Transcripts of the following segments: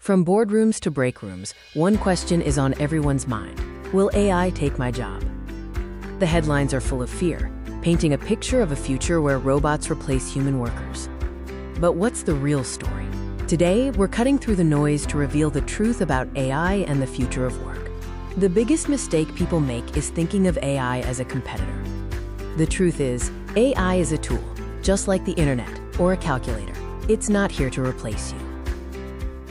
From boardrooms to break rooms, one question is on everyone's mind. Will AI take my job? The headlines are full of fear, painting a picture of a future where robots replace human workers. But what's the real story? Today, we're cutting through the noise to reveal the truth about AI and the future of work. The biggest mistake people make is thinking of AI as a competitor. The truth is, AI is a tool, just like the internet or a calculator. It's not here to replace you.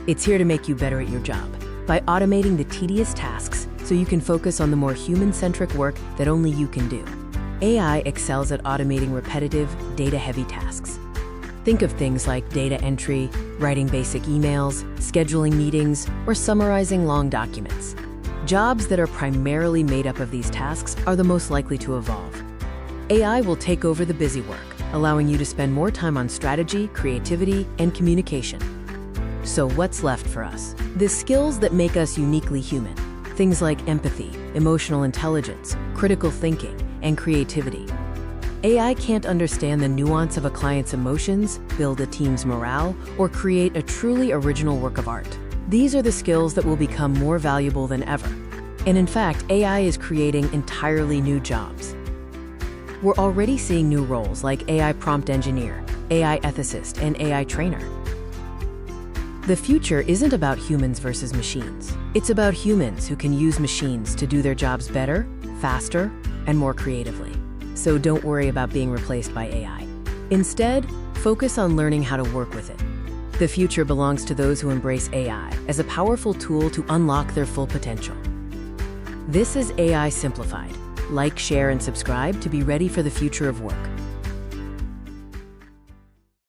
It's here to make you better at your job by automating the tedious tasks so you can focus on the more human-centric work that only you can do. AI excels at automating repetitive, data-heavy tasks. Think of things like data entry, writing basic emails, scheduling meetings, or summarizing long documents. Jobs that are primarily made up of these tasks are the most likely to evolve. AI will take over the busy work, allowing you to spend more time on strategy, creativity, and communication. So what's left for us? The skills that make us uniquely human. Things like empathy, emotional intelligence, critical thinking, and creativity. AI can't understand the nuance of a client's emotions, build a team's morale, or create a truly original work of art. These are the skills that will become more valuable than ever. And in fact, AI is creating entirely new jobs. We're already seeing new roles like AI prompt engineer, AI ethicist, and AI trainer. The future isn't about humans versus machines. It's about humans who can use machines to do their jobs better, faster, and more creatively. So don't worry about being replaced by AI. Instead, focus on learning how to work with it. The future belongs to those who embrace AI as a powerful tool to unlock their full potential. This is AI Simplified. Like, share, and subscribe to be ready for the future of work.